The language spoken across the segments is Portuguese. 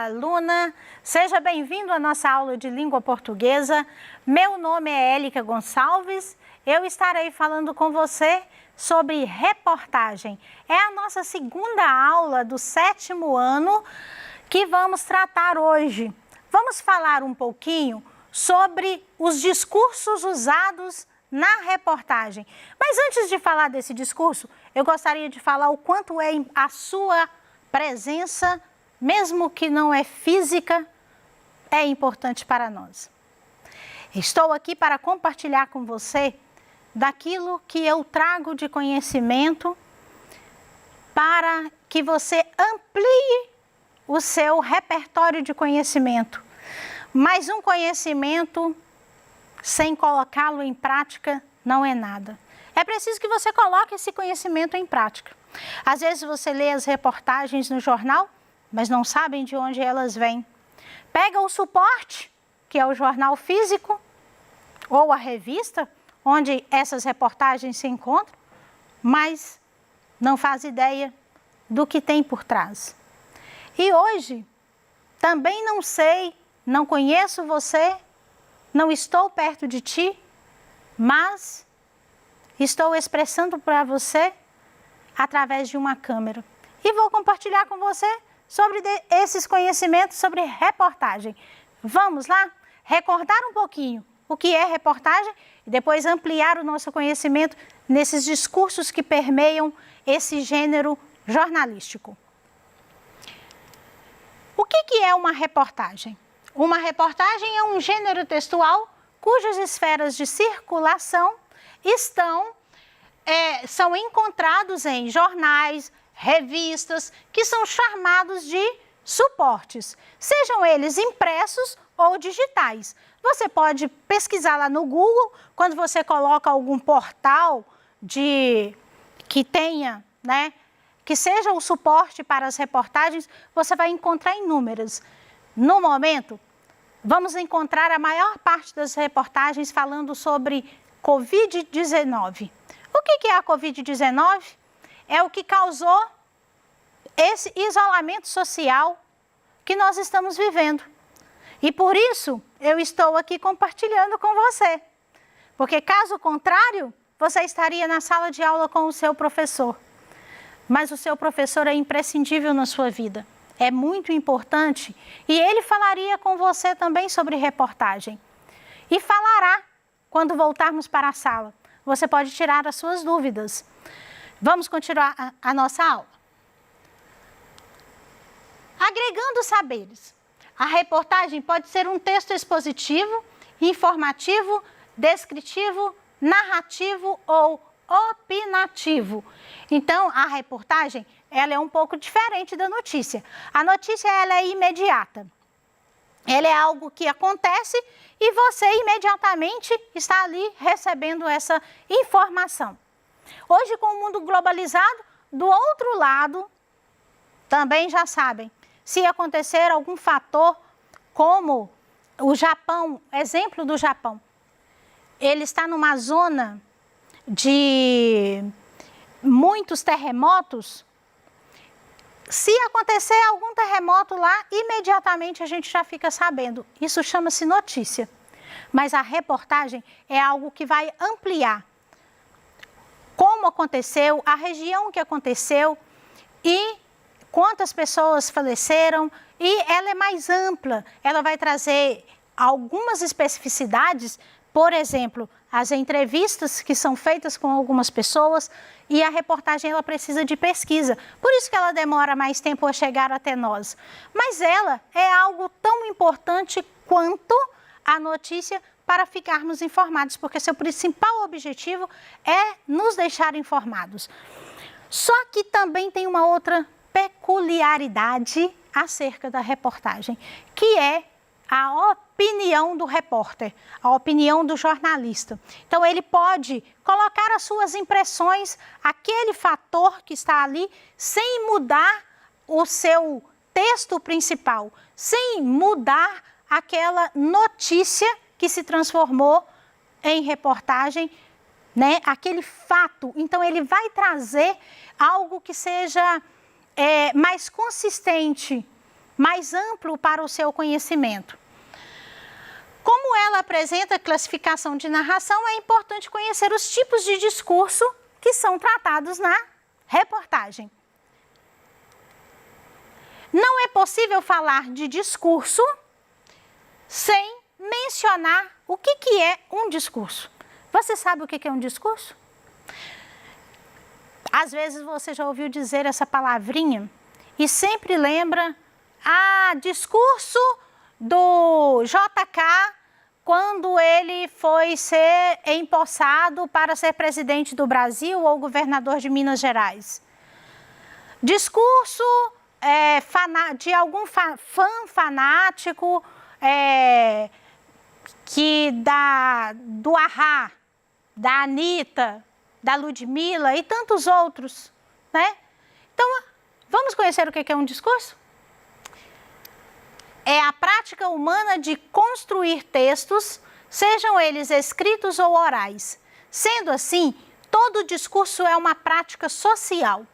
Olá, aluna! Seja bem-vindo à nossa aula de língua portuguesa. Meu nome é Élica Gonçalves. Eu estarei falando com você sobre reportagem. É a nossa segunda aula do 7º ano que vamos tratar hoje. Vamos falar um pouquinho sobre os discursos usados na reportagem. Mas antes de falar desse discurso, eu gostaria de falar o quanto é a sua presença, mesmo que não é física, é importante para nós. Estou aqui para compartilhar com você daquilo que eu trago de conhecimento para que você amplie o seu repertório de conhecimento. Mas um conhecimento sem colocá-lo em prática não é nada. É preciso que você coloque esse conhecimento em prática. Às vezes você lê as reportagens no jornal, mas não sabem de onde elas vêm. Pega o suporte, que é o jornal físico, ou a revista, onde essas reportagens se encontram, mas não faz ideia do que tem por trás. E hoje, também não sei, não conheço você, não estou perto de ti, mas estou expressando para você através de uma câmera. E vou compartilhar com você sobre esses conhecimentos sobre reportagem. Vamos lá? Recordar um pouquinho o que é reportagem e depois ampliar o nosso conhecimento nesses discursos que permeiam esse gênero jornalístico. O que é uma reportagem? Uma reportagem é um gênero textual cujas esferas de circulação são encontrados em jornais, revistas, que são chamados de suportes, sejam eles impressos ou digitais. Você pode pesquisar lá no Google, quando você coloca algum portal que tenha, que seja o suporte para as reportagens, você vai encontrar inúmeras. No momento, vamos encontrar a maior parte das reportagens falando sobre Covid-19. O que é a Covid-19? É o que causou esse isolamento social que nós estamos vivendo. E por isso, eu estou aqui compartilhando com você. Porque caso contrário, você estaria na sala de aula com o seu professor. Mas o seu professor é imprescindível na sua vida. É muito importante e ele falaria com você também sobre reportagem. E falará quando voltarmos para a sala. Você pode tirar as suas dúvidas. Vamos continuar a nossa aula. Agregando saberes. A reportagem pode ser um texto expositivo, informativo, descritivo, narrativo ou opinativo. Então, a reportagem ela é um pouco diferente da notícia. A notícia ela é imediata. Ela é algo que acontece e você imediatamente está ali recebendo essa informação. Hoje, com o mundo globalizado, do outro lado, também já sabem, se acontecer algum fator como o Japão, exemplo do Japão, ele está numa zona de muitos terremotos. Se acontecer algum terremoto lá, imediatamente a gente já fica sabendo. Isso chama-se notícia. Mas a reportagem é algo que vai ampliar como aconteceu, a região que aconteceu e quantas pessoas faleceram. E ela é mais ampla, ela vai trazer algumas especificidades, por exemplo, as entrevistas que são feitas com algumas pessoas e a reportagem ela precisa de pesquisa. Por isso que ela demora mais tempo a chegar até nós. Mas ela é algo tão importante quanto a notícia para ficarmos informados, porque seu principal objetivo é nos deixar informados. Só que também tem uma outra peculiaridade acerca da reportagem, que é a opinião do repórter, a opinião do jornalista. Então, ele pode colocar as suas impressões, aquele fator que está ali, sem mudar o seu texto principal, sem mudar aquela notícia que se transformou em reportagem, aquele fato. Então, ele vai trazer algo que seja mais consistente, mais amplo para o seu conhecimento. Como ela apresenta a classificação de narração, é importante conhecer os tipos de discurso que são tratados na reportagem. Não é possível falar de discurso sem mencionar o que é um discurso. Você sabe o que é um discurso? Às vezes você já ouviu dizer essa palavrinha e sempre lembra, discurso do JK quando ele foi ser empossado para ser presidente do Brasil ou governador de Minas Gerais. Discurso de algum fã fanático do Ahá, da Anitta, da Ludmilla e tantos outros, né? Então, vamos conhecer o que é um discurso? É a prática humana de construir textos, sejam eles escritos ou orais. Sendo assim, todo discurso é uma prática social.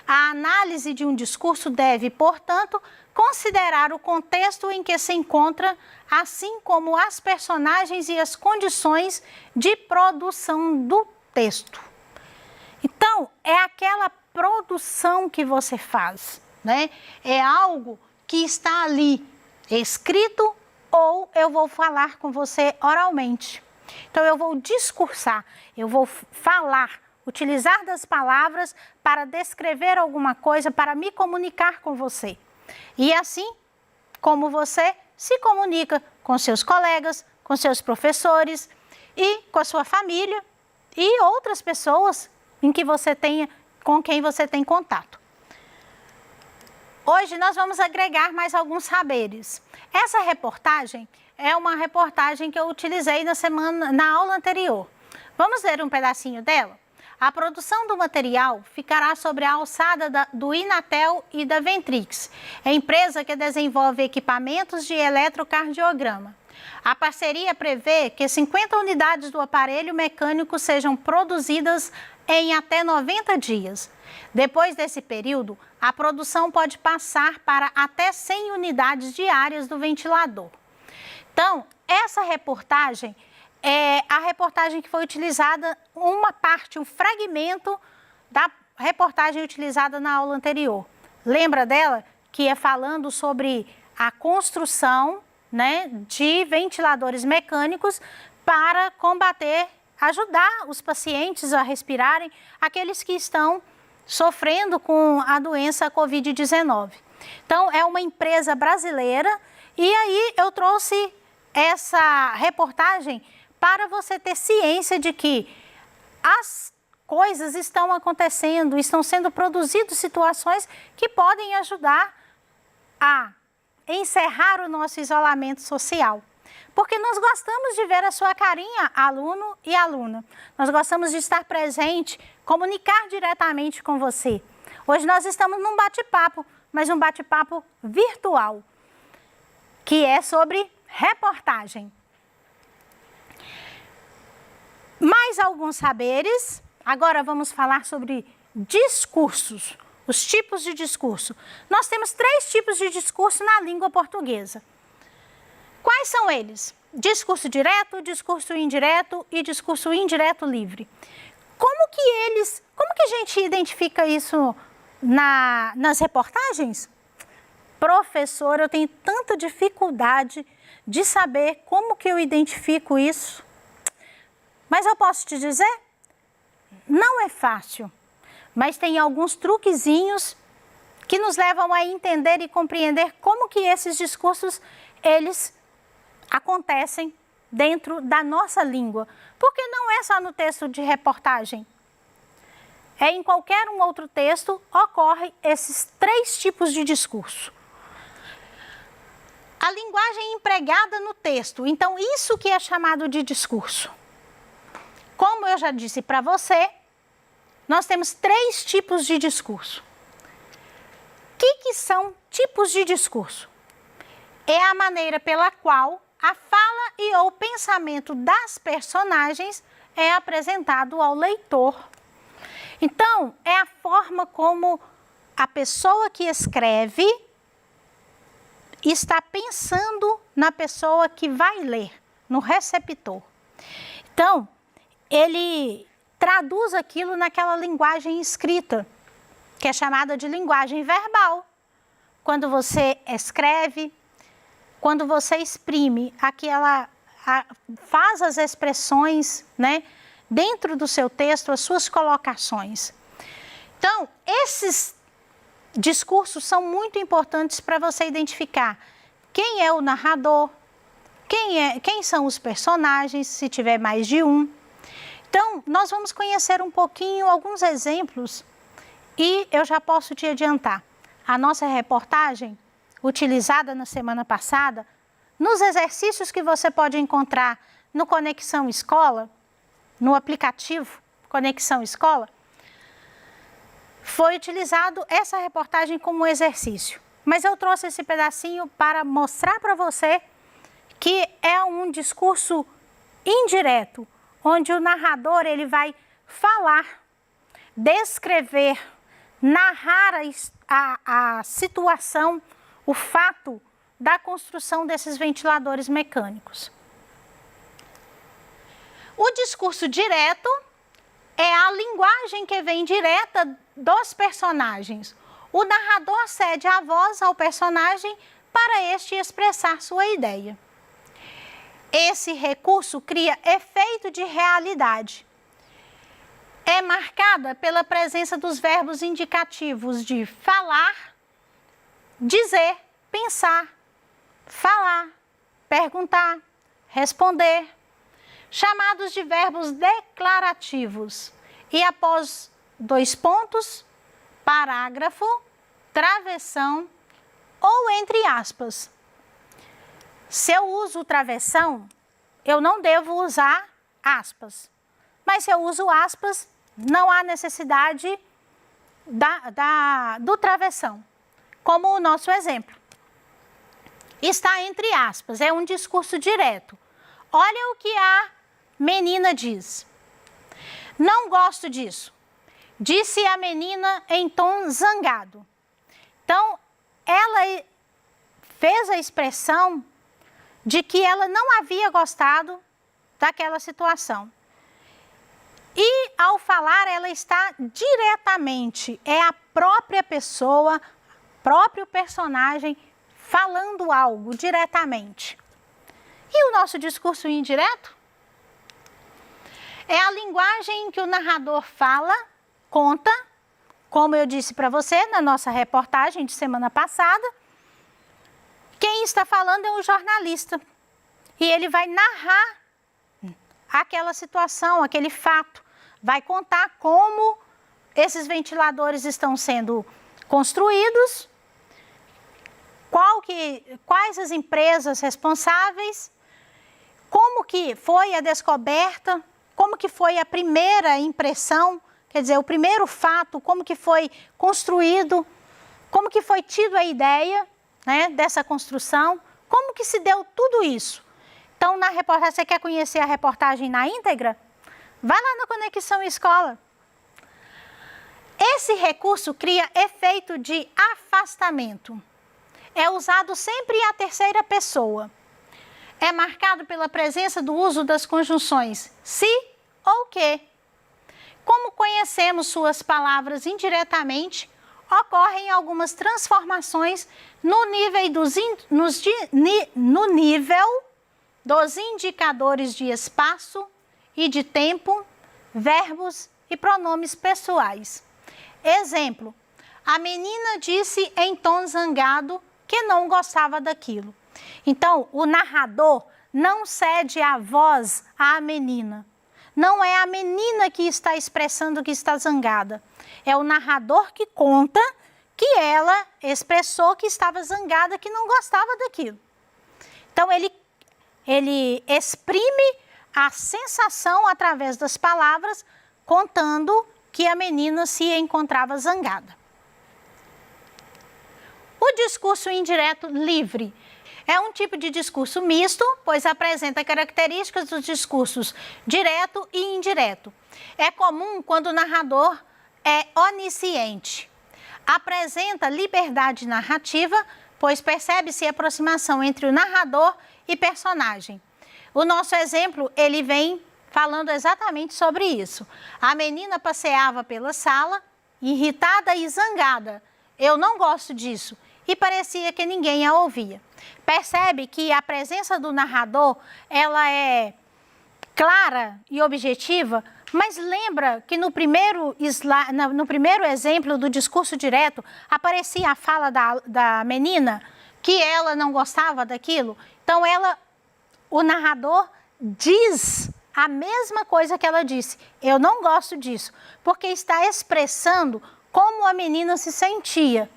A análise de um discurso deve, portanto, considerar o contexto em que se encontra, assim como as personagens e as condições de produção do texto. Então, é aquela produção que você faz, né? É algo que está ali escrito ou eu vou falar com você oralmente. Então, eu vou discursar, eu vou falar, utilizar das palavras para descrever alguma coisa, para me comunicar com você. E assim como você se comunica com seus colegas, com seus professores e com a sua família e outras pessoas com quem você tem contato. Hoje nós vamos agregar mais alguns saberes. Essa reportagem é uma reportagem que eu utilizei na aula anterior. Vamos ler um pedacinho dela? A produção do material ficará sobre a alçada do Inatel e da Ventrix, a empresa que desenvolve equipamentos de eletrocardiograma. A parceria prevê que 50 unidades do aparelho mecânico sejam produzidas em até 90 dias. Depois desse período, a produção pode passar para até 100 unidades diárias do ventilador. Então, essa reportagem é a reportagem que foi utilizada, um fragmento da reportagem utilizada na aula anterior. Lembra dela? Que é falando sobre a construção, né, de ventiladores mecânicos para ajudar os pacientes a respirarem, aqueles que estão sofrendo com a doença Covid-19. Então, é uma empresa brasileira e aí eu trouxe essa reportagem para você ter ciência de que as coisas estão acontecendo, estão sendo produzidas situações que podem ajudar a encerrar o nosso isolamento social. Porque nós gostamos de ver a sua carinha, aluno e aluna. Nós gostamos de estar presente, comunicar diretamente com você. Hoje nós estamos num bate-papo, mas um bate-papo virtual, que é sobre reportagem. Mais alguns saberes. Agora vamos falar sobre discursos, os tipos de discurso. Nós temos 3 tipos de discurso na língua portuguesa. Quais são eles? Discurso direto, discurso indireto e discurso indireto livre. Como que a gente identifica isso nas reportagens? Professor, eu tenho tanta dificuldade de saber como que eu identifico isso. Mas eu posso te dizer, não é fácil, mas tem alguns truquezinhos que nos levam a entender e compreender como que esses discursos, eles acontecem dentro da nossa língua. Porque não é só no texto de reportagem. Em qualquer outro texto ocorrem esses 3 tipos de discurso. A linguagem empregada no texto, então isso que é chamado de discurso. Como eu já disse para você, nós temos 3 tipos de discurso. O que são tipos de discurso? É a maneira pela qual a fala e ou pensamento das personagens é apresentado ao leitor. Então, é a forma como a pessoa que escreve está pensando na pessoa que vai ler, no receptor. Então, ele traduz aquilo naquela linguagem escrita, que é chamada de linguagem verbal. Quando você escreve, quando você exprime faz as expressões, né, dentro do seu texto, as suas colocações. Então, esses discursos são muito importantes para você identificar quem é o narrador, quem são os personagens, se tiver mais de um. Então, nós vamos conhecer um pouquinho, alguns exemplos, e eu já posso te adiantar. A nossa reportagem, utilizada na semana passada, nos exercícios que você pode encontrar no Conexão Escola, no aplicativo Conexão Escola, foi utilizado essa reportagem como exercício. Mas eu trouxe esse pedacinho para mostrar para você que é um discurso indireto, onde o narrador ele vai falar, descrever, narrar a situação, o fato da construção desses ventiladores mecânicos. O discurso direto é a linguagem que vem direta dos personagens. O narrador cede a voz ao personagem para este expressar sua ideia. Esse recurso cria efeito de realidade. É marcada pela presença dos verbos indicativos de falar, dizer, pensar, falar, perguntar, responder, chamados de verbos declarativos. E após 2 pontos, parágrafo, travessão ou entre aspas. Se eu uso travessão, eu não devo usar aspas. Mas se eu uso aspas, não há necessidade do travessão. Como o nosso exemplo. Está entre aspas, é um discurso direto. Olha o que a menina diz. Não gosto disso, disse a menina em tom zangado. Então, ela fez a expressão de que ela não havia gostado daquela situação. E, ao falar, ela está diretamente, é a própria pessoa, próprio personagem, falando algo diretamente. E o nosso discurso indireto? É a linguagem em que o narrador fala, conta, como eu disse para você na nossa reportagem de semana passada. Quem está falando é um jornalista. E ele vai narrar aquela situação, aquele fato. Vai contar como esses ventiladores estão sendo construídos, quais as empresas responsáveis, como que foi a descoberta, como que foi a primeira impressão, quer dizer, o primeiro fato, como que foi construído, como que foi tido a ideia, né, dessa construção, como que se deu tudo isso. Então, na reportagem, você quer conhecer a reportagem na íntegra? Vai lá no Conexão Escola. Esse recurso cria efeito de afastamento. É usado sempre à terceira pessoa. É marcado pela presença do uso das conjunções se ou que. Como conhecemos suas palavras indiretamente, ocorrem algumas transformações no nível dos indicadores de espaço e de tempo, verbos e pronomes pessoais. Exemplo, a menina disse em tom zangado que não gostava daquilo. Então, o narrador não cede a voz à menina. Não é a menina que está expressando que está zangada. É o narrador que conta que ela expressou que estava zangada, que não gostava daquilo. Então, ele exprime a sensação através das palavras, contando que a menina se encontrava zangada. O discurso indireto livre é um tipo de discurso misto, pois apresenta características dos discursos direto e indireto. É comum quando o narrador é onisciente. Apresenta liberdade narrativa pois percebe-se a aproximação entre o narrador e personagem. O nosso exemplo, ele vem falando exatamente sobre isso. A menina passeava pela sala, irritada e zangada. Eu não gosto disso. E parecia que ninguém a ouvia. Percebe que a presença do narrador, ela é clara e objetiva, mas lembra que no primeiro exemplo do discurso direto, aparecia a fala da menina, que ela não gostava daquilo. Então, o narrador diz a mesma coisa que ela disse. Eu não gosto disso, porque está expressando como a menina se sentia.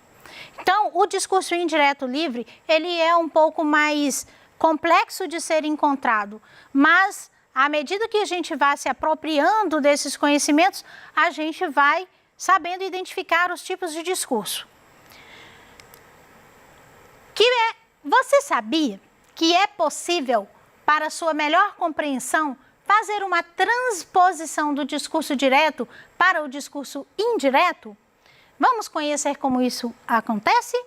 Então, o discurso indireto livre, ele é um pouco mais complexo de ser encontrado, mas à medida que a gente vai se apropriando desses conhecimentos, a gente vai sabendo identificar os tipos de discurso. Você sabia que é possível, para sua melhor compreensão, fazer uma transposição do discurso direto para o discurso indireto? Vamos conhecer como isso acontece?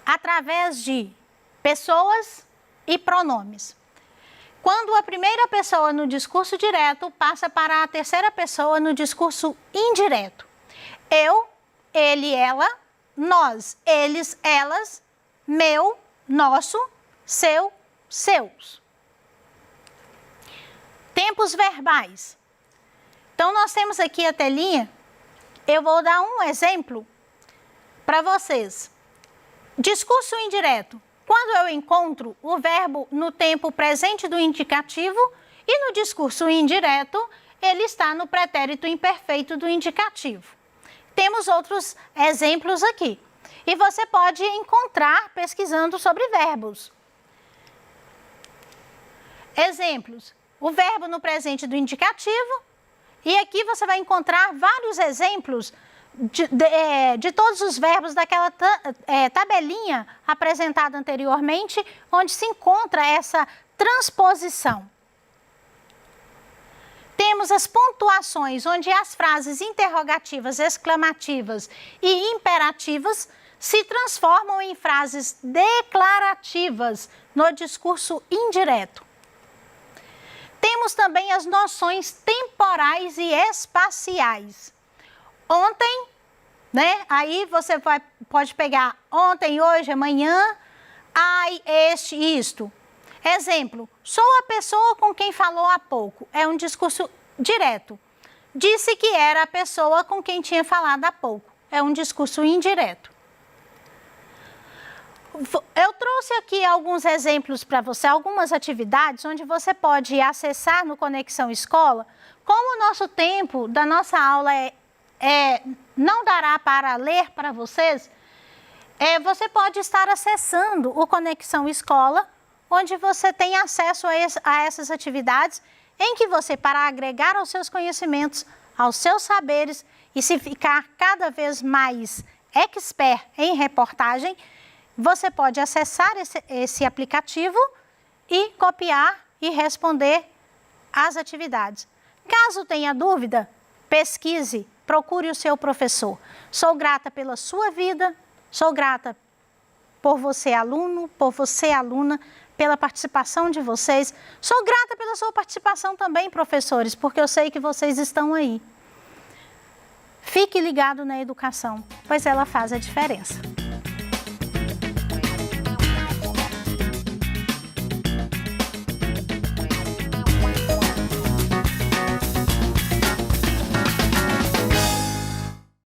Através de pessoas e pronomes. Quando a primeira pessoa no discurso direto passa para a terceira pessoa no discurso indireto. Eu, ele, ela, nós, eles, elas, meu, nosso, seu, seus. Tempos verbais. Então, nós temos aqui a telinha. Eu vou dar um exemplo para vocês. Discurso indireto. Quando eu encontro o verbo no tempo presente do indicativo e no discurso indireto, ele está no pretérito imperfeito do indicativo. Temos outros exemplos aqui. E você pode encontrar pesquisando sobre verbos. Exemplos. O verbo no presente do indicativo. E aqui você vai encontrar vários exemplos de todos os verbos daquela tabelinha apresentada anteriormente, onde se encontra essa transposição. Temos as pontuações, onde as frases interrogativas, exclamativas e imperativas se transformam em frases declarativas no discurso indireto. Temos também as noções temporais e espaciais. Ontem, né? Aí você pode pegar ontem, hoje, amanhã, ai, este, isto. Exemplo, sou a pessoa com quem falou há pouco. É um discurso direto. Disse que era a pessoa com quem tinha falado há pouco. É um discurso indireto. Eu trouxe aqui alguns exemplos para você, algumas atividades onde você pode acessar no Conexão Escola. Como o nosso tempo da nossa aula não dará para ler para vocês, você pode estar acessando o Conexão Escola, onde você tem acesso a essas atividades, em que você, para agregar aos seus conhecimentos, aos seus saberes, e se ficar cada vez mais expert em reportagem, você pode acessar esse aplicativo e copiar e responder às atividades. Caso tenha dúvida, pesquise, procure o seu professor. Sou grata pela sua vida, sou grata por você, aluno, por você, aluna, pela participação de vocês. Sou grata pela sua participação também, professores, porque eu sei que vocês estão aí. Fique ligado na educação, pois ela faz a diferença.